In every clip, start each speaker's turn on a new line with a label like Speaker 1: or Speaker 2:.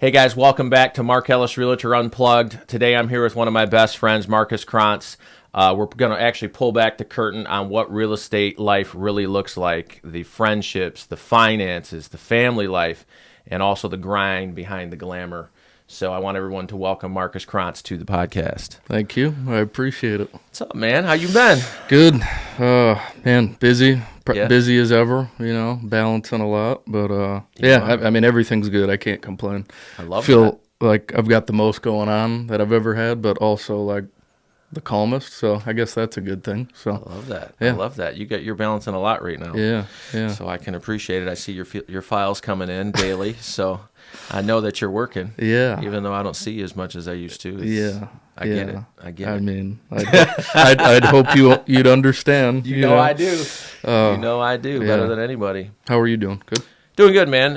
Speaker 1: Hey guys, welcome back to Mark Ellis Realtor Unplugged. Today I'm here with one of my best friends, Marcus Cronce. We're going to actually pull back the curtain on what real estate life really looks like, the friendships, the finances, the family life, and also the grind behind the glamour. So I want everyone to welcome Marcus Cronce to the podcast.
Speaker 2: Thank you. I appreciate it.
Speaker 1: What's up, man? How you been?
Speaker 2: Good. Man, busy.
Speaker 1: Yeah.
Speaker 2: Busy as ever, balancing a lot. But, I mean, everything's good. I can't complain.
Speaker 1: I love
Speaker 2: Feel like I've got the most going on that I've ever had, but also, like, the calmest. So I guess that's a good thing. So
Speaker 1: I love that.
Speaker 2: Yeah.
Speaker 1: I love that. You're balancing a lot right now.
Speaker 2: Yeah.
Speaker 1: So I can appreciate it. I see your files coming in daily, so I know that you're working.
Speaker 2: Yeah.
Speaker 1: Even though I don't see you as much as I used to. I get it.
Speaker 2: I mean, I'd hope you'd understand.
Speaker 1: You know I do.
Speaker 2: Yeah.
Speaker 1: Better than anybody.
Speaker 2: How are you doing? Good.
Speaker 1: Doing good, man.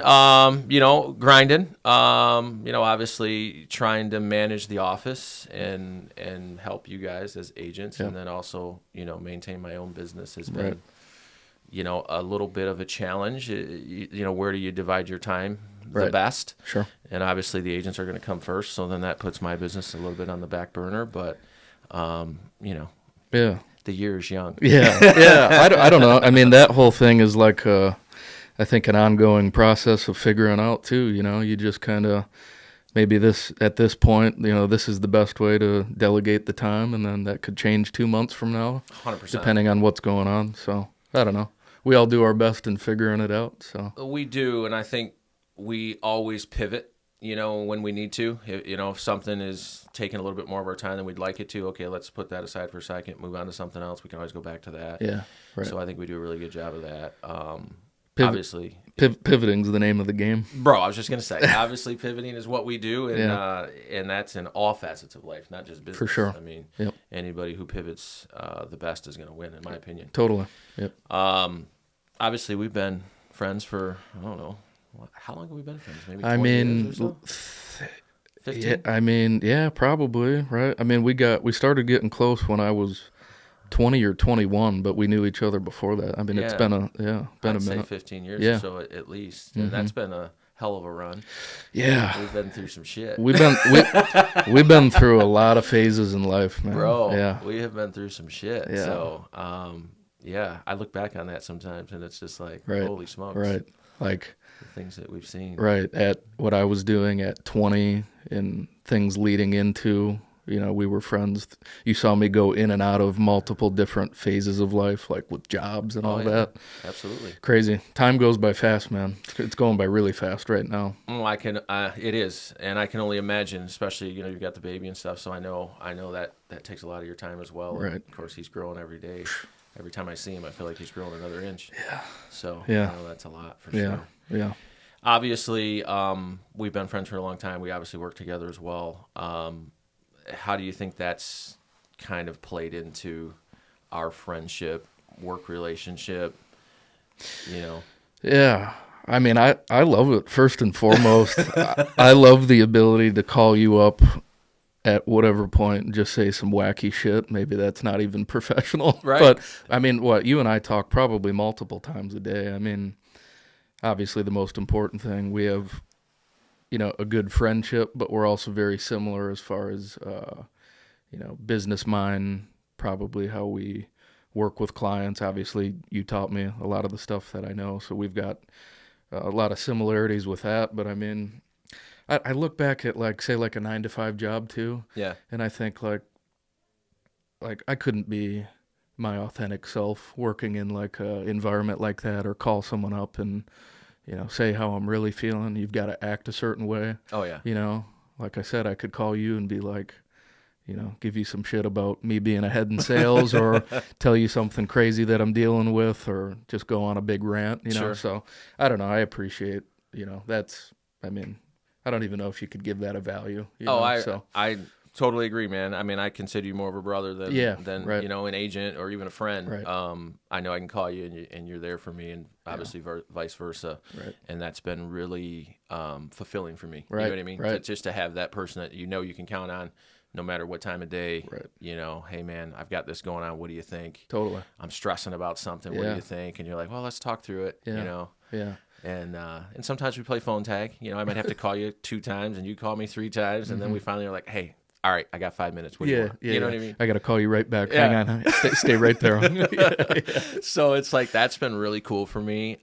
Speaker 1: Grinding. Obviously trying to manage the office and help you guys as agents,
Speaker 2: Yeah.
Speaker 1: and then also maintain my own business has been
Speaker 2: Right.
Speaker 1: a little bit of a challenge. Where do you divide your time the
Speaker 2: Right.
Speaker 1: best?
Speaker 2: Sure.
Speaker 1: And obviously the agents are going to come first, so then that puts my business a little bit on the back burner. But
Speaker 2: Yeah.
Speaker 1: the year is young.
Speaker 2: Yeah. Yeah. I don't know. I mean, that whole thing is like I think an ongoing process of figuring out too. You just kind of maybe at this point, this is the best way to delegate the time, and then that could change 2 months from now,
Speaker 1: 100%.
Speaker 2: depending on what's going on. So I don't know. We all do our best in figuring it out. So
Speaker 1: We do, and I think we always pivot, when we need to. If something is taking a little bit more of our time than we'd like it to, okay, let's put that aside for a second, move on to something else. We can always go back to that.
Speaker 2: yeah, right.
Speaker 1: So I think we do a really good job of that.
Speaker 2: Pivot-
Speaker 1: Obviously,
Speaker 2: Pivoting's the name of the game.
Speaker 1: bro, I was just going to say, obviously pivoting is what we do, and that's in all facets of life, not just business.
Speaker 2: For sure.
Speaker 1: I mean,
Speaker 2: Yep.
Speaker 1: anybody who pivots the best is going to win, in my opinion.
Speaker 2: Totally. Yep.
Speaker 1: Obviously, we've been friends for, I don't know, how long have we been friends? Maybe 20
Speaker 2: I mean,
Speaker 1: years or so? 15?
Speaker 2: yeah, I mean, yeah, probably, right? I mean, we started getting close when I was 20 or 21, but we knew each other before that. I mean, it's
Speaker 1: Yeah.
Speaker 2: been a
Speaker 1: I'd say
Speaker 2: minute.
Speaker 1: 15 years
Speaker 2: Yeah.
Speaker 1: or so at least, and that's been a hell of a run.
Speaker 2: Yeah.
Speaker 1: We've been through some shit.
Speaker 2: We've been through a lot of phases in life, man.
Speaker 1: Bro,
Speaker 2: Yeah.
Speaker 1: we have been through some shit.
Speaker 2: Yeah.
Speaker 1: So, I look back on that sometimes, and it's just like,
Speaker 2: Right.
Speaker 1: holy smokes.
Speaker 2: Right. Like,
Speaker 1: The things that we've seen.
Speaker 2: right, at what I was doing at 20 and things leading into, we were friends. You saw me go in and out of multiple different phases of life, like with jobs and all
Speaker 1: yeah.
Speaker 2: that.
Speaker 1: Absolutely.
Speaker 2: Crazy. Time goes by fast, man. It's going by really fast right now.
Speaker 1: It is, and I can only imagine, especially, you've got the baby and stuff, so I know that takes a lot of your time as well.
Speaker 2: Right.
Speaker 1: And of course, he's growing every day. Every time I see him, I feel like he's growing another inch.
Speaker 2: Yeah.
Speaker 1: So,
Speaker 2: Yeah.
Speaker 1: I know that's a lot for
Speaker 2: Yeah.
Speaker 1: sure.
Speaker 2: Yeah.
Speaker 1: Obviously, we've been friends for a long time. We obviously work together as well. How do you think that's kind of played into our friendship, work relationship?
Speaker 2: Yeah. I mean, I love it. First and foremost, I love the ability to call you up at whatever point and just say some wacky shit. Maybe that's not even professional.
Speaker 1: Right.
Speaker 2: But, I mean, you and I talk probably multiple times a day. I mean, obviously the most important thing, we have, a good friendship, but we're also very similar as far as, business mind, probably how we work with clients. Obviously, you taught me a lot of the stuff that I know, so we've got a lot of similarities with that. But I mean, I look back at like a 9-to-5 job too,
Speaker 1: Yeah.
Speaker 2: and I think like I couldn't be my authentic self working in like a environment like that, or call someone up and say how I'm really feeling. You've got to act a certain way.
Speaker 1: Oh, yeah.
Speaker 2: Like I said, I could call you and be like, give you some shit about me being ahead in sales, or tell you something crazy that I'm dealing with, or just go on a big rant,
Speaker 1: Sure.
Speaker 2: So I don't know. I appreciate, I mean, I don't even know if you could give that a value.
Speaker 1: I totally agree, man. I mean, I consider you more of a brother than
Speaker 2: right.
Speaker 1: an agent or even a friend.
Speaker 2: Right.
Speaker 1: I know I can call you and you're there for me, and obviously vice versa.
Speaker 2: Right.
Speaker 1: And that's been really fulfilling for me.
Speaker 2: Right.
Speaker 1: You know what I mean?
Speaker 2: Right.
Speaker 1: Just to have that person that you can count on, no matter what time of day.
Speaker 2: Right.
Speaker 1: Hey man, I've got this going on. What do you think?
Speaker 2: Totally.
Speaker 1: I'm stressing about something. What do you think? And you're like, well, let's talk through it.
Speaker 2: Yeah. Yeah.
Speaker 1: And sometimes we play phone tag. You know, I might have to call you 2 times and you call me 3 times, and then we finally are like, hey, all right, I got 5 minutes. What do you want? You know what I mean?
Speaker 2: I got to call you right back.
Speaker 1: Yeah.
Speaker 2: Hang on. Stay right there.
Speaker 1: So it's like that's been really cool for me.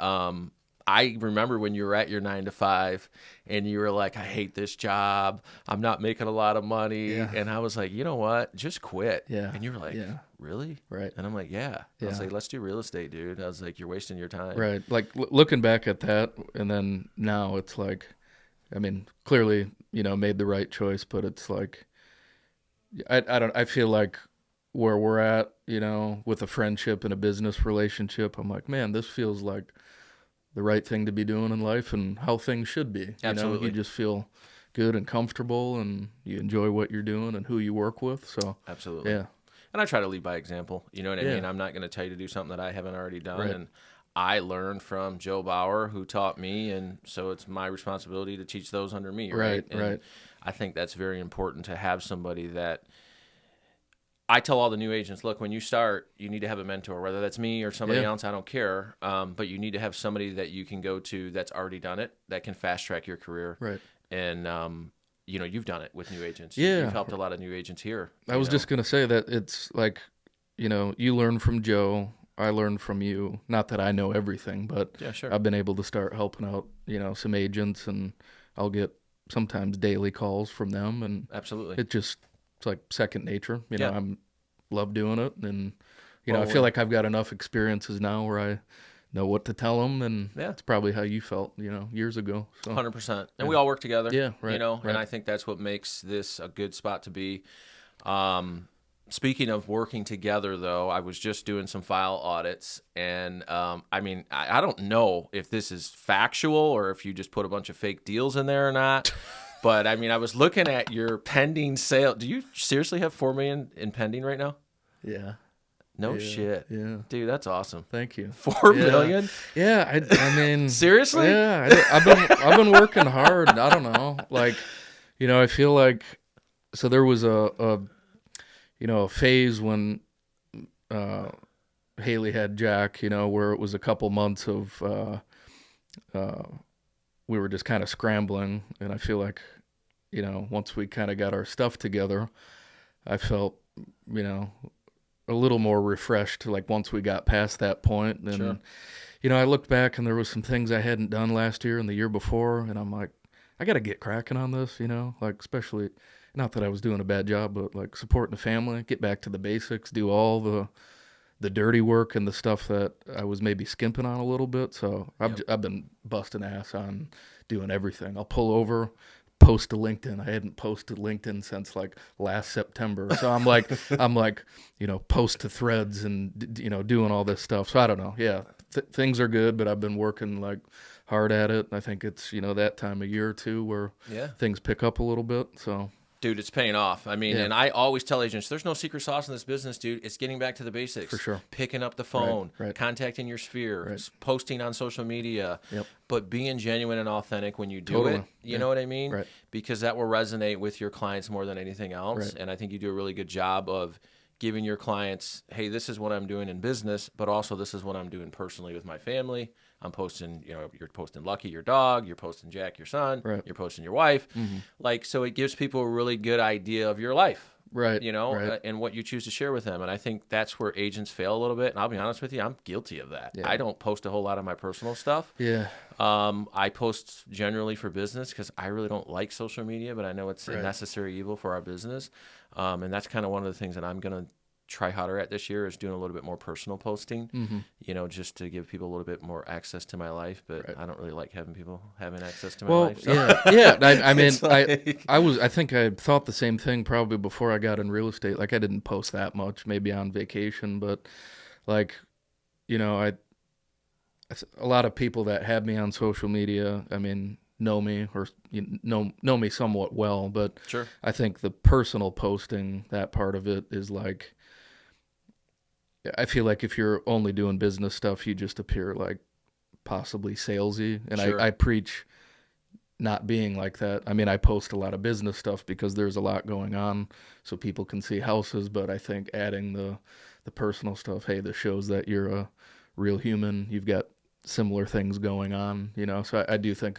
Speaker 1: I remember when you were at your 9 to 5 and you were like, I hate this job. I'm not making a lot of money.
Speaker 2: Yeah.
Speaker 1: And I was like, you know what? Just quit.
Speaker 2: Yeah.
Speaker 1: And you were like, really?
Speaker 2: Right.
Speaker 1: And I'm like, yeah. I was like, let's do real estate, dude. I was like, you're wasting your time.
Speaker 2: Right. Like looking back at that, and then now it's like, I mean, clearly, made the right choice, but it's like, I feel like where we're at, with a friendship and a business relationship, I'm like, man, this feels like the right thing to be doing in life and how things should be.
Speaker 1: Absolutely.
Speaker 2: You just feel good and comfortable and you enjoy what you're doing and who you work with. So
Speaker 1: absolutely.
Speaker 2: Yeah.
Speaker 1: And I try to lead by example. You know what I
Speaker 2: Yeah.
Speaker 1: mean? I'm not going to tell you to do something that I haven't already done.
Speaker 2: Right.
Speaker 1: And I learned from Joe Bauer, who taught me, and so it's my responsibility to teach those under me. Right. And
Speaker 2: Right.
Speaker 1: I think that's very important to have somebody that. I tell all the new agents, look, when you start, you need to have a mentor, whether that's me or somebody else, I don't care. But you need to have somebody that you can go to that's already done it, that can fast track your career.
Speaker 2: Right.
Speaker 1: And, you've done it with new agents.
Speaker 2: Yeah.
Speaker 1: You've helped a lot of new agents here.
Speaker 2: I was just going to say that it's like, you learn from Joe, I learned from you. Not that I know everything, but
Speaker 1: yeah, sure.
Speaker 2: I've been able to start helping out, some agents, and I'll get sometimes daily calls from them. And
Speaker 1: absolutely.
Speaker 2: It's like second nature.
Speaker 1: Yeah.
Speaker 2: I'm love doing it, and I feel like I've got enough experiences now where I know what to tell them, and it's probably how you felt, years ago. So
Speaker 1: 100%. And we all work together.
Speaker 2: Yeah, right.
Speaker 1: Right.
Speaker 2: And
Speaker 1: I think that's what makes this a good spot to be. Speaking of working together, though, I was just doing some file audits, and I don't know if this is factual or if you just put a bunch of fake deals in there or not. But I was looking at your pending sale. Do you seriously have $4 million in pending right now?
Speaker 2: Yeah.
Speaker 1: No shit.
Speaker 2: Yeah.
Speaker 1: Dude, that's awesome.
Speaker 2: Thank you.
Speaker 1: $4 million?
Speaker 2: Yeah. I mean,
Speaker 1: seriously?
Speaker 2: Yeah. I've been working hard. I don't know. Like, I feel like, so there was a phase when Haley had Jack, where it was a couple months of we were just kind of scrambling, and I feel like, once we kind of got our stuff together, I felt, a little more refreshed, like once we got past that point. And,
Speaker 1: sure.
Speaker 2: I looked back and there was some things I hadn't done last year and the year before, and I'm like, I got to get cracking on this, like especially, not that I was doing a bad job, but like supporting the family, get back to the basics, do all the dirty work and the stuff that I was maybe skimping on a little bit. So I've been busting ass on doing everything. I'll pull over, post to LinkedIn. I hadn't posted LinkedIn since like last September. So I'm like, post to Threads and, doing all this stuff. So I don't know. Yeah, things are good, but I've been working like hard at it. I think it's, that time of year too where things pick up a little bit. So.
Speaker 1: Dude, it's paying off. And I always tell agents, there's no secret sauce in this business, dude. It's getting back to the basics.
Speaker 2: For sure.
Speaker 1: Picking up the phone,
Speaker 2: right.
Speaker 1: Contacting your sphere,
Speaker 2: right.
Speaker 1: posting on social media,
Speaker 2: yep.
Speaker 1: but being genuine and authentic when you do
Speaker 2: totally.
Speaker 1: it. You know what I mean?
Speaker 2: Right.
Speaker 1: Because that will resonate with your clients more than anything else.
Speaker 2: Right.
Speaker 1: And I think you do a really good job of giving your clients, hey, this is what I'm doing in business, but also this is what I'm doing personally with my family. I'm posting, you're posting Lucky, your dog, you're posting Jack, your son,
Speaker 2: right.
Speaker 1: you're posting your wife.
Speaker 2: Mm-hmm.
Speaker 1: So it gives people a really good idea of your life.
Speaker 2: Right.
Speaker 1: Right. And what you choose to share with them. And I think that's where agents fail a little bit. And I'll be honest with you, I'm guilty of that.
Speaker 2: Yeah.
Speaker 1: I don't post a whole lot of my personal stuff.
Speaker 2: Yeah.
Speaker 1: I post generally for business because I really don't like social media, but I know it's a necessary evil for our business. And that's kind of one of the things that I'm going to try harder at this year is doing a little bit more personal posting, just to give people a little bit more access to my life. But I don't really like having people having access to my life. So.
Speaker 2: Yeah. I think I thought the same thing probably before I got in real estate. Like I didn't post that much, maybe on vacation, but like, a lot of people that have me on social media, know me or know me somewhat well, but
Speaker 1: sure.
Speaker 2: I think the personal posting, that part of it is like, I feel like if you're only doing business stuff, you just appear like possibly salesy. And
Speaker 1: sure.
Speaker 2: I preach not being like that. I post a lot of business stuff because there's a lot going on so people can see houses. But I think adding the personal stuff, hey, this shows that you're a real human. You've got similar things going on, you know. So I do think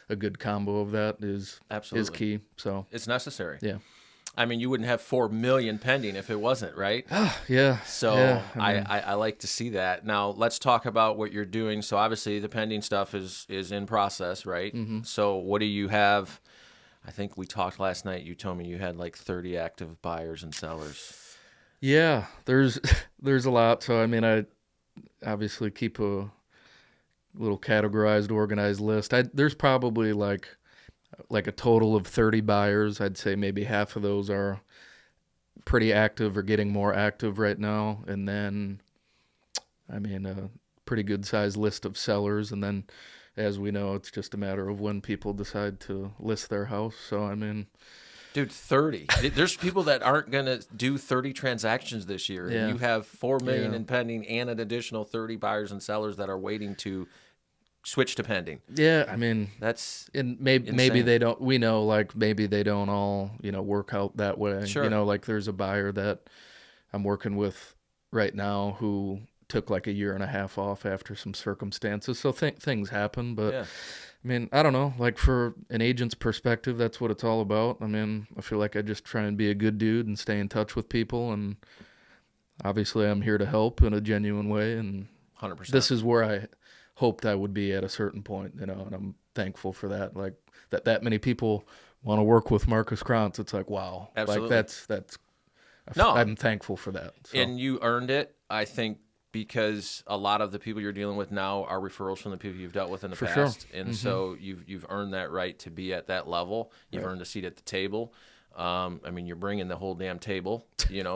Speaker 2: a good combo of that is
Speaker 1: Absolutely.
Speaker 2: key. So
Speaker 1: It's necessary.
Speaker 2: yeah.
Speaker 1: I mean, you wouldn't have 4 million pending if it wasn't, right?
Speaker 2: Yeah.
Speaker 1: So
Speaker 2: Yeah. I mean,
Speaker 1: I like to see that. Now let's talk about what you're doing. So obviously the pending stuff is in process, right?
Speaker 2: mm-hmm.
Speaker 1: So what do you have? I think we talked last night. You told me you had like 30 active buyers and sellers.
Speaker 2: Yeah, there's there's a lot. So I mean, I obviously keep a little categorized, organized list. There's probably like a total of 30 buyers. I'd say maybe half of those are pretty active or getting more active right now, and then I mean a pretty good sized list of sellers, and then as we know, it's just a matter of when people decide to list their house. So I mean,
Speaker 1: Dude, 30. There's people that aren't going to do 30 transactions this year.
Speaker 2: yeah,
Speaker 1: And you have 4 million
Speaker 2: yeah.
Speaker 1: in pending and an additional 30 buyers and sellers that are waiting to switch to pending.
Speaker 2: Yeah, I mean,
Speaker 1: That's
Speaker 2: and maybe
Speaker 1: insane.
Speaker 2: they don't. We know, like, maybe they don't all work out that way.
Speaker 1: Sure.
Speaker 2: Like there's a buyer that I'm working with right now who took like a year and a half off after some circumstances. So things happen, but
Speaker 1: Yeah.
Speaker 2: I mean, I don't know. Like for an agent's perspective, that's what it's all about. I mean, I feel like I just try and be a good dude and stay in touch with people, and obviously I'm here to help in a genuine way, and
Speaker 1: 100%.
Speaker 2: this is where I hoped I would be at a certain point, and I'm thankful for that. Like that many people want to work with Marcus Cronce. It's like, wow.
Speaker 1: Absolutely.
Speaker 2: Like that's
Speaker 1: No.
Speaker 2: I'm thankful for that. So.
Speaker 1: And you earned it, I think, because a lot of the people you're dealing with now are referrals from the people you've dealt with in the
Speaker 2: For
Speaker 1: past.
Speaker 2: sure.
Speaker 1: And so you've earned that right to be at that level. You've earned a seat at the table. I mean, you're bringing the whole damn table,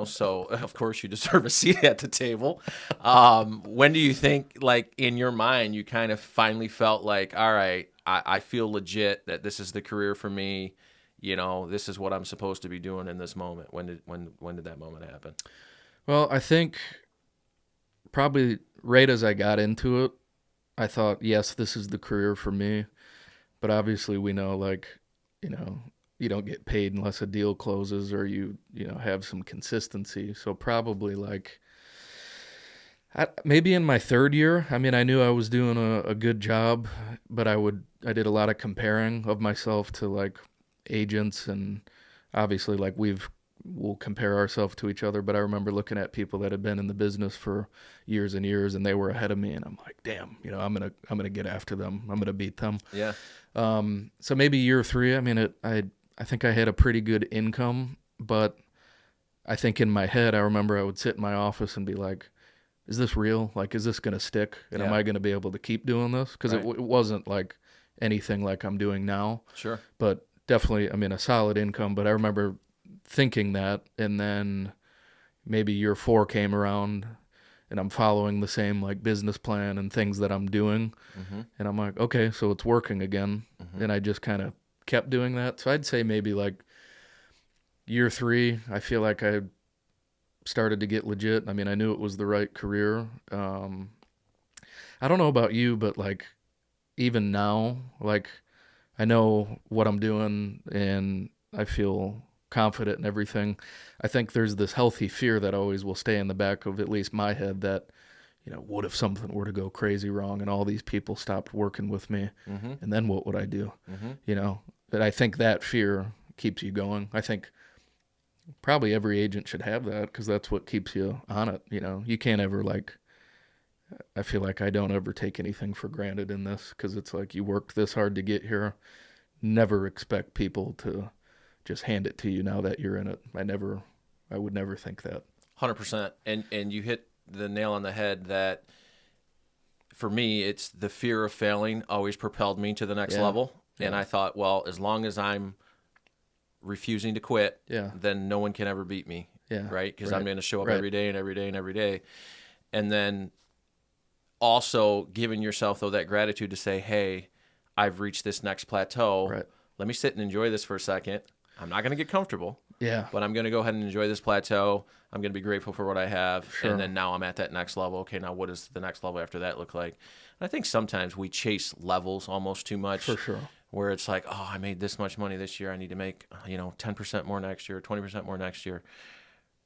Speaker 1: so of course you deserve a seat at the table. When do you think, like, in your mind, you kind of finally felt like, all right, I feel legit that this is the career for me. This is what I'm supposed to be doing in this moment. When did that moment happen?
Speaker 2: Well, I think probably right as I got into it, I thought, yes, this is the career for me. But obviously we know, like, you don't get paid unless a deal closes or you have some consistency. So probably like maybe in my third year, I mean, I knew I was doing a good job, but I did a lot of comparing of myself to like agents, and obviously like we'll compare ourselves to each other. But I remember looking at people that had been in the business for years and years, and they were ahead of me, and I'm like, damn, I'm gonna get after them. I'm gonna beat them.
Speaker 1: Yeah.
Speaker 2: So maybe year 3. I mean, I think I had a pretty good income, but I think in my head, I remember I would sit in my office and be like, is this real? Like, is this going to stick? And am I going to be able to keep doing this? Because it wasn't like anything like I'm doing now.
Speaker 1: Sure.
Speaker 2: But definitely, I mean, a solid income. But I remember thinking that, and then maybe year 4 came around, and I'm following the same like business plan and things that I'm doing.
Speaker 1: Mm-hmm.
Speaker 2: And I'm like, okay, so it's working again.
Speaker 1: Mm-hmm.
Speaker 2: And I just kind of kept doing that. So I'd say maybe like year 3, I feel like I started to get legit. I mean, I knew it was the right career. I don't know about you, but like even now, like I know what I'm doing and I feel confident in everything. I think there's this healthy fear that always will stay in the back of at least my head that, what if something were to go crazy wrong and all these people stopped working with me,
Speaker 1: Mm-hmm.
Speaker 2: and then what would I do?
Speaker 1: Mm-hmm.
Speaker 2: But I think that fear keeps you going. I think probably every agent should have that because that's what keeps you on it. You can't ever I feel like I don't ever take anything for granted in this because it's like you worked this hard to get here. Never expect people to just hand it to you now that you're in it. I would never think that.
Speaker 1: 100%. And you hit the nail on the head that for me, it's the fear of failing always propelled me to the next level. Yeah. And I thought, well, as long as I'm refusing to quit, then no one can ever beat me.
Speaker 2: Yeah.
Speaker 1: Right? Because I'm going to show up every day and every day and every day. And then also giving yourself, though, that gratitude to say, hey, I've reached this next plateau.
Speaker 2: Right.
Speaker 1: Let me sit and enjoy this for a second. I'm not going to get comfortable.
Speaker 2: Yeah.
Speaker 1: But I'm going to go ahead and enjoy this plateau. I'm going to be grateful for what I have.
Speaker 2: Sure.
Speaker 1: And then now I'm at that next level. Okay, now what does the next level after that look like? And I think sometimes we chase levels almost too much.
Speaker 2: For sure.
Speaker 1: Where it's like, oh, I made this much money this year. I need to make, 10% more next year, 20% more next year.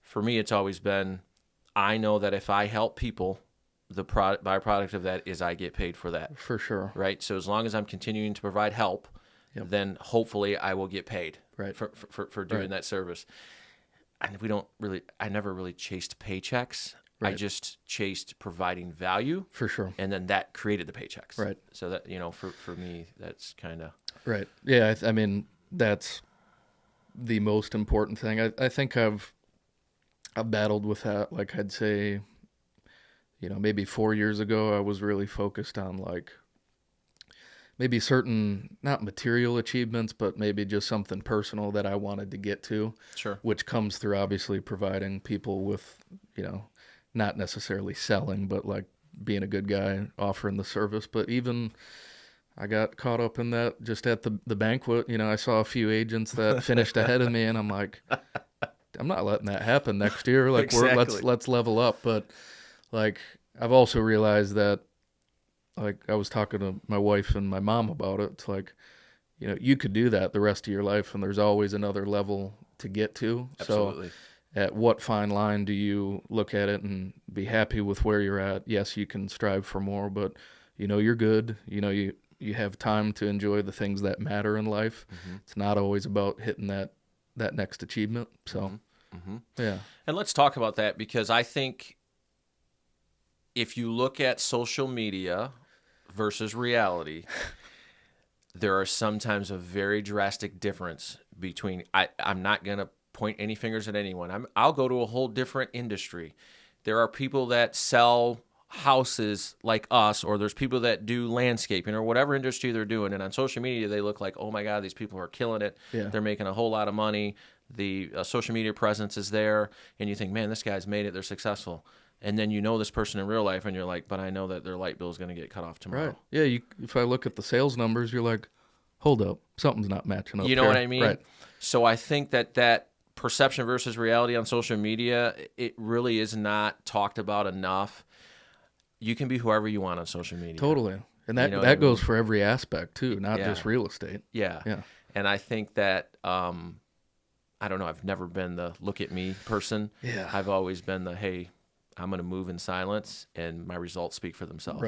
Speaker 1: For me, it's always been, I know that if I help people, the byproduct of that is I get paid for that.
Speaker 2: For sure.
Speaker 1: Right. So as long as I'm continuing to provide help, then hopefully I will get paid for doing that service. And I never really chased paychecks. I just chased providing value.
Speaker 2: For sure.
Speaker 1: And then that created the paychecks.
Speaker 2: Right.
Speaker 1: So that, for me, that's kind of.
Speaker 2: Right. Yeah. I mean, that's the most important thing. I think I've battled with that. Like I'd say, maybe 4 years ago, I was really focused on like maybe certain, not material achievements, but maybe just something personal that I wanted to get to.
Speaker 1: Sure.
Speaker 2: Which comes through obviously providing people with, not necessarily selling, but like being a good guy, offering the service. But even I got caught up in that just at the banquet. I saw a few agents that finished ahead of me, and I'm like, I'm not letting that happen next year. Like
Speaker 1: Exactly.
Speaker 2: let's level up. But like I've also realized that, like I was talking to my wife and my mom about it. It's like, you could do that the rest of your life, and there's always another level to get to.
Speaker 1: Absolutely.
Speaker 2: So at what fine line do you look at it and be happy with where you're at? Yes, you can strive for more, but you're good. You have time to enjoy the things that matter in life. Mm-hmm. It's not always about hitting that next achievement. So, yeah.
Speaker 1: And let's talk about that, because I think if you look at social media versus reality, there are sometimes a very drastic difference between. I'm not going to point any fingers at anyone. I'll go to a whole different industry. There are people that sell houses like us, or there's people that do landscaping or whatever industry they're doing, and on social media they look like, oh my God, these people are killing it.
Speaker 2: Yeah.
Speaker 1: They're making a whole lot of money. The social media presence is there, and you think, man, this guy's made it, they're successful. And then this person in real life, and you're like, but I know that their light bill is going to get cut off tomorrow.
Speaker 2: Right. Yeah, if I look at the sales numbers, you're like, hold up, something's not matching up.
Speaker 1: You know
Speaker 2: here.
Speaker 1: what I mean?
Speaker 2: Right.
Speaker 1: So I think that perception versus reality on social media, it really is not talked about enough. You can be whoever you want on social media.
Speaker 2: Totally. And that goes for every aspect too, not just real estate.
Speaker 1: Yeah.
Speaker 2: Yeah.
Speaker 1: And I think that, I don't know, I've never been the look at me person.
Speaker 2: Yeah.
Speaker 1: I've always been the, hey, I'm going to move in silence and my results speak for themselves.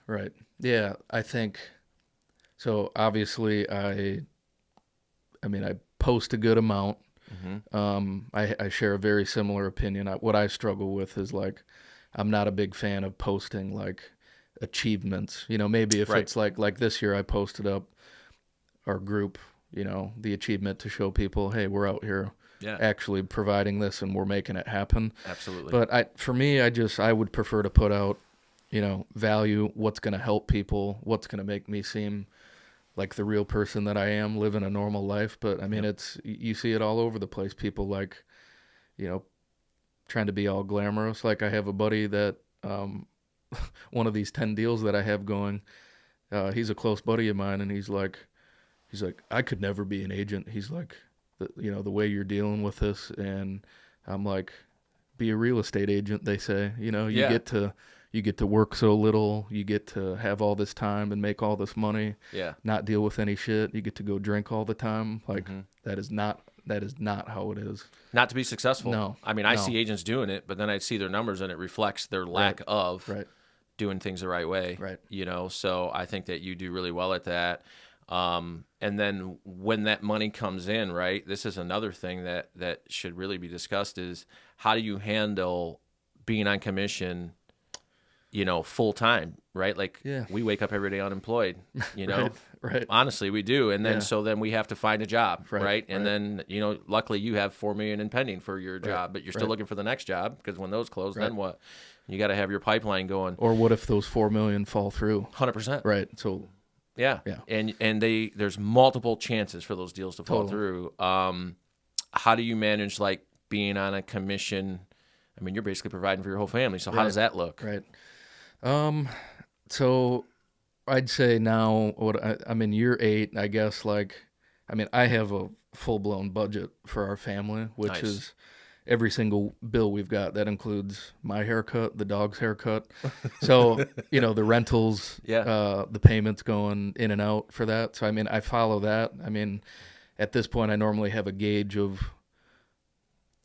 Speaker 2: Right. Yeah, I think, so obviously I post a good amount. Mm-hmm. I share a very similar opinion. What I struggle with is like, I'm not a big fan of posting like achievements. Maybe if it's like this year I posted up our group, the achievement to show people, hey, we're out here actually providing this and we're making it happen.
Speaker 1: Absolutely.
Speaker 2: But for me, I would prefer to put out, value, what's going to help people, what's going to make me seem like the real person that I am, living a normal life. But I mean, you see it all over the place. People like, trying to be all glamorous. Like I have a buddy that, one of these 10 deals that I have going, he's a close buddy of mine, and he's like, I could never be an agent. He's like, the way you're dealing with this. And I'm like, be a real estate agent, they say. You get to work so little, you get to have all this time and make all this money, not deal with any shit. You get to go drink all the time. Like that is not how it is.
Speaker 1: Not to be successful.
Speaker 2: No.
Speaker 1: I mean, I see agents doing it, but then I see their numbers and it reflects their lack of doing things the right way.
Speaker 2: Right.
Speaker 1: So I think that you do really well at that. And then when that money comes in, right, this is another thing that should really be discussed is how do you handle being on commission, full time, right? Like we wake up every day unemployed,
Speaker 2: Right.
Speaker 1: Honestly, we do. And then, so then we have to find a job, right? And then, luckily you have $4 million in pending for your job, but you're still looking for the next job, because when those close, then what? You got to have your pipeline going.
Speaker 2: Or what if those $4 million fall through?
Speaker 1: 100%.
Speaker 2: Right. So
Speaker 1: yeah. And there's multiple chances for those deals to fall through. How do you manage like being on a commission? I mean, you're basically providing for your whole family. So how does that look?
Speaker 2: Right. So I'd say now, I'm in year 8, I guess. I have a full-blown budget for our family, which is every single bill we've got. That includes my haircut, the dog's haircut. So, the rentals, the payments going in and out for that. So, I follow that. At this point, I normally have a gauge of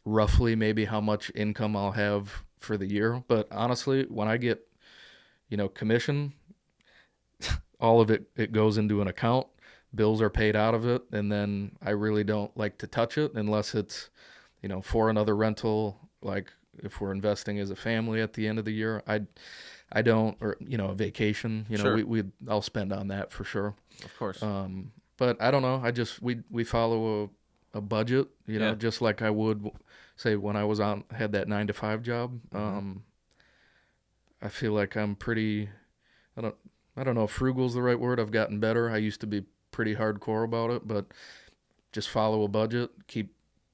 Speaker 2: roughly maybe how much income I'll have for the year. But honestly, when I get commission, all of it goes into an account. Bills are paid out of it, and then I really don't like to touch it unless it's, for another rental. Like if we're investing as a family at the end of the year, I don't, or a vacation.
Speaker 1: Sure.
Speaker 2: I'll spend on that for sure.
Speaker 1: Of course.
Speaker 2: But I don't know. We follow a budget,
Speaker 1: Yeah.
Speaker 2: just like I would say when I had that 9 to 5 job. I feel like I'm pretty. I don't know if frugal is the right word. I've gotten better. I used to be pretty hardcore about it, but just follow a budget,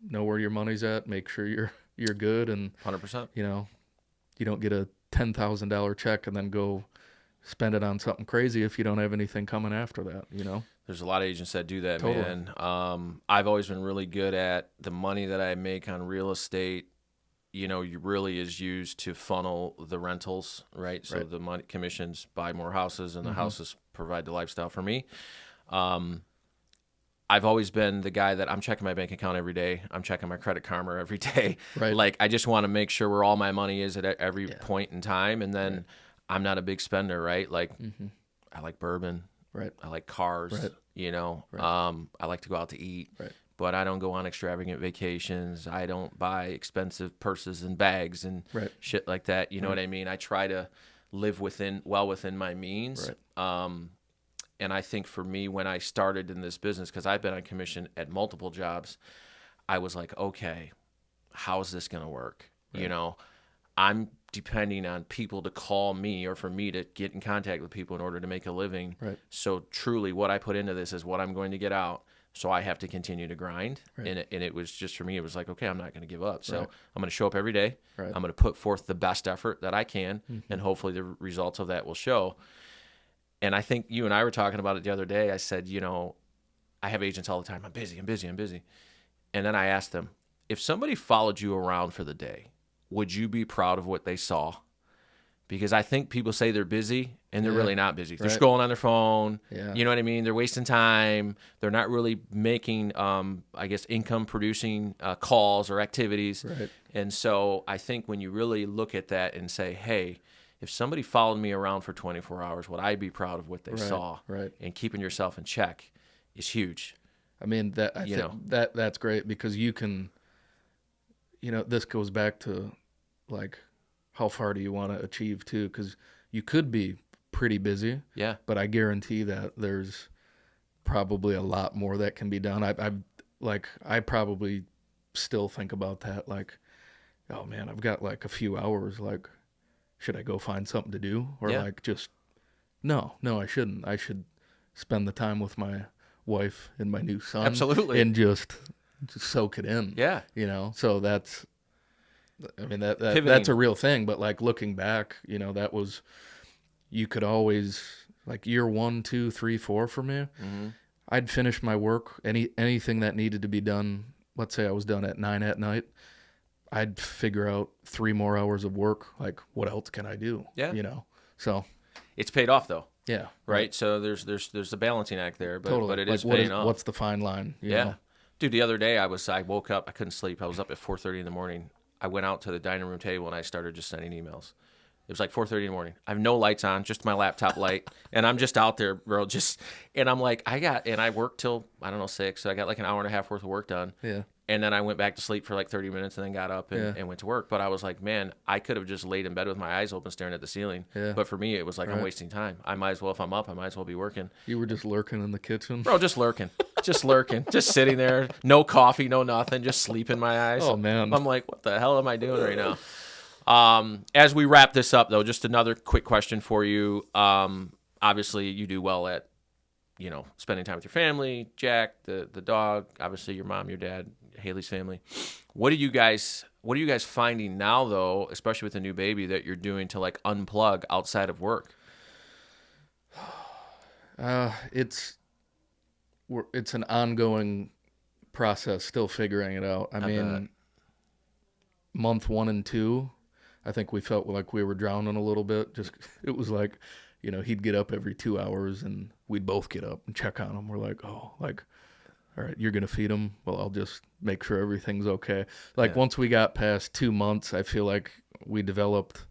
Speaker 2: know where your money's at, make sure you're good, and
Speaker 1: 100%.
Speaker 2: You don't get a $10,000 check and then go spend it on something crazy if you don't have anything coming after that.
Speaker 1: There's a lot of agents that do that,
Speaker 2: Totally.
Speaker 1: man. I've always been really good at the money that I make on real estate. Really is used to funnel the rentals, right? So
Speaker 2: Right.
Speaker 1: the money commissions buy more houses, and the
Speaker 2: Mm-hmm.
Speaker 1: houses provide the lifestyle for me. I've always been the guy that I'm checking my bank account every day. I'm checking my Credit Karma every day.
Speaker 2: Right.
Speaker 1: Like I just want to make sure where all my money is at every
Speaker 2: Yeah.
Speaker 1: point in time. And then
Speaker 2: Right.
Speaker 1: I'm not a big spender, right? Like
Speaker 2: Mm-hmm.
Speaker 1: I like bourbon.
Speaker 2: Right.
Speaker 1: I like cars.
Speaker 2: Right. Right.
Speaker 1: I like to go out to eat.
Speaker 2: Right.
Speaker 1: But I don't go on extravagant vacations. I don't buy expensive purses and bags and
Speaker 2: Right.
Speaker 1: shit like that. You know
Speaker 2: Right.
Speaker 1: what I mean? I try to live within my means.
Speaker 2: Right.
Speaker 1: And I think for me, when I started in this business, because I've been on commission at multiple jobs, I was like, okay, how's this going to work?
Speaker 2: Right.
Speaker 1: I'm depending on people to call me or for me to get in contact with people in order to make a living.
Speaker 2: Right.
Speaker 1: So truly what I put into this is what I'm going to get out. So I have to continue to grind.
Speaker 2: Right.
Speaker 1: And it was just for me, it was like, okay, I'm not going to give up. So
Speaker 2: Right.
Speaker 1: I'm going to show up every day.
Speaker 2: Right.
Speaker 1: I'm going to put forth the best effort that I can.
Speaker 2: Mm-hmm.
Speaker 1: And hopefully the results of that will show. And I think you and I were talking about it the other day. I said, I have agents all the time. I'm busy. And then I asked them, if somebody followed you around for the day, would you be proud of what they saw? Because I think people say they're busy and they're
Speaker 2: Yeah.
Speaker 1: really not busy. They're
Speaker 2: Right.
Speaker 1: scrolling on their phone.
Speaker 2: Yeah.
Speaker 1: You know what I mean? They're wasting time. They're not really making, income producing calls or activities.
Speaker 2: Right.
Speaker 1: And so I think when you really look at that and say, hey, if somebody followed me around for 24 hours, would I be proud of what they
Speaker 2: Right.
Speaker 1: saw?
Speaker 2: Right.
Speaker 1: And keeping yourself in check is huge.
Speaker 2: I mean, I think that's great because you can, this goes back to like how far do you want to achieve too? Because you could be pretty busy,
Speaker 1: Yeah.
Speaker 2: but I guarantee that there's probably a lot more that can be done. I probably still think about that. Like, oh man, I've got like a few hours. Like, should I go find something to do? Or
Speaker 1: Yeah.
Speaker 2: like just, no, I shouldn't. I should spend the time with my wife and my new son.
Speaker 1: Absolutely.
Speaker 2: And just soak it in.
Speaker 1: Yeah.
Speaker 2: So that's, I mean, that's
Speaker 1: Pivoting.
Speaker 2: a real thing. But like looking back, that was, you could always, like year 1, 2, 3, 4 for me,
Speaker 1: Mm-hmm.
Speaker 2: I'd finish my work, anything that needed to be done. Let's say I was done at 9 at night. I'd figure out 3 more hours of work. Like, what else can I do?
Speaker 1: Yeah.
Speaker 2: So
Speaker 1: It's paid off though.
Speaker 2: yeah.
Speaker 1: Right. So there's a balancing act there, but,
Speaker 2: Totally.
Speaker 1: but it
Speaker 2: Like,
Speaker 1: is paying off.
Speaker 2: What's the fine line? You
Speaker 1: Yeah.
Speaker 2: know?
Speaker 1: Dude, the other day I woke up, I couldn't sleep. I was up at 4:30 in the morning. I went out to the dining room table and I started just sending emails. It was like 4:30 in the morning. I have no lights on, just my laptop light. And I'm just out there, bro, and I'm like, I worked till, I don't know, 6. So I got like an hour and a half worth of work done.
Speaker 2: Yeah.
Speaker 1: And then I went back to sleep for like 30 minutes and then got up and,
Speaker 2: Yeah.
Speaker 1: and went to work. But I was like, man, I could have just laid in bed with my eyes open staring at the ceiling.
Speaker 2: Yeah.
Speaker 1: But for me, it was like, I'm
Speaker 2: Right.
Speaker 1: wasting time. I might as well, if I'm up, I might as well be working.
Speaker 2: You were just lurking in the kitchen.
Speaker 1: Bro, just lurking. Just sitting there. No coffee, no nothing. Just sleep in my eyes.
Speaker 2: Oh, man.
Speaker 1: I'm like, what the hell am I doing right now? As we wrap this up, though, just another quick question for you. Obviously, you do well at, spending time with your family, Jack, the dog, obviously your mom, your dad, Haley's family. What are you guys finding now, though, especially with the new baby, that you're doing to like unplug outside of work?
Speaker 2: It's an ongoing process, still figuring it out. I mean,
Speaker 1: bet.
Speaker 2: month 1 and 2, I think we felt like we were drowning a little bit. Just it was like, he'd get up every 2 hours and we'd both get up and check on him. We're like, all right, you're gonna feed him. Well, I'll just make sure everything's okay. Like
Speaker 1: Yeah.
Speaker 2: once we got past 2 months, I feel like we developed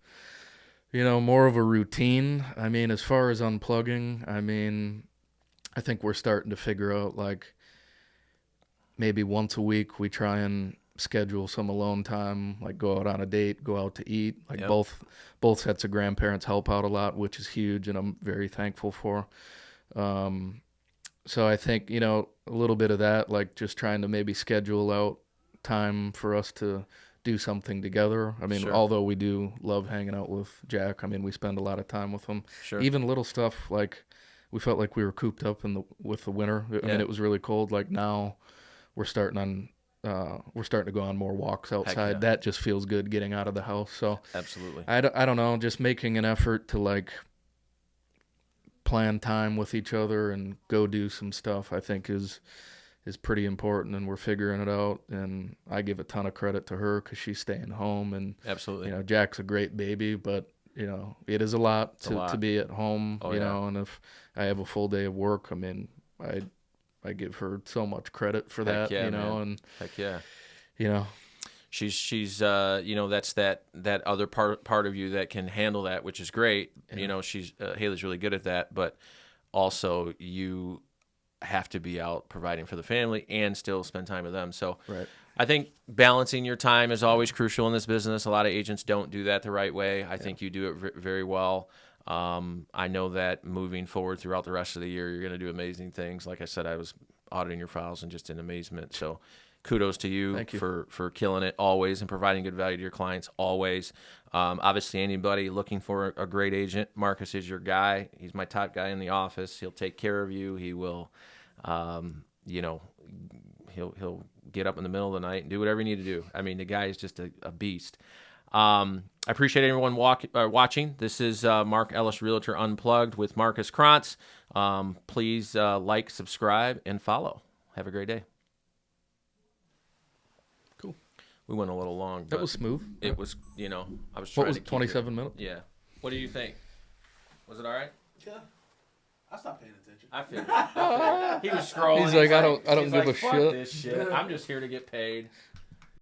Speaker 2: More of a routine. I mean, as far as unplugging, I think we're starting to figure out like maybe once a week we try and schedule some alone time, like go out on a date, go out to eat. Like
Speaker 1: Yep.
Speaker 2: both sets of grandparents help out a lot, which is huge, and I'm very thankful for. Um, so I think a little bit of that, like just trying to maybe schedule out time for us to do something together. I mean,
Speaker 1: Sure.
Speaker 2: although we do love hanging out with Jack, I mean, we spend a lot of time with him.
Speaker 1: Sure.
Speaker 2: Even little stuff like we felt like we were cooped up with the winter. I
Speaker 1: Yeah.
Speaker 2: mean, it was really cold. Like now, we're starting to go on more walks outside.
Speaker 1: yeah.
Speaker 2: That just feels good getting out of the house. So
Speaker 1: Absolutely.
Speaker 2: I don't know, just making an effort to like plan time with each other and go do some stuff, I think is pretty important, and we're figuring it out. And I give a ton of credit to her because she's staying home, and
Speaker 1: Absolutely.
Speaker 2: Jack's a great baby, but it is a lot to be at home.
Speaker 1: Oh, yeah.
Speaker 2: And if I have a full day of work, I mean, I give her so much credit for that.
Speaker 1: yeah, man.
Speaker 2: And
Speaker 1: Heck yeah. She's that's that other part of you that can handle that, which is great.
Speaker 2: Yeah.
Speaker 1: She's Haley's really good at that, but also you have to be out providing for the family and still spend time with them. So
Speaker 2: Right.
Speaker 1: I think balancing your time is always crucial in this business. A lot of agents don't do that the right way. I think you do it very well. I know that moving forward throughout the rest of the year, you're going to do amazing things. Like I said, I was auditing your files and just in amazement. So kudos to you,
Speaker 2: Thank you.
Speaker 1: for killing it always and providing good value to your clients always. Obviously, anybody looking for a great agent, Marcus is your guy. He's my top guy in the office. He'll take care of you. He will, he'll get up in the middle of the night and do whatever you need to do. I mean, the guy is just a beast. I appreciate everyone watching. This is Mark Ellis Realtor Unplugged with Marcus Cronce. Please like, subscribe, and follow. Have a great day.
Speaker 2: Cool.
Speaker 1: We went a little long.
Speaker 2: That was smooth.
Speaker 1: It was, I was trying
Speaker 2: What
Speaker 1: to
Speaker 2: was
Speaker 1: keep
Speaker 2: it, 27 minutes?
Speaker 1: Yeah. What do you think? Was it all right?
Speaker 3: Yeah. I stopped paying attention.
Speaker 1: I figured. He was scrolling.
Speaker 2: He's like, I don't
Speaker 1: he's
Speaker 2: give
Speaker 1: like,
Speaker 2: a
Speaker 1: fuck
Speaker 2: shit.
Speaker 1: this shit. I'm just here to get paid.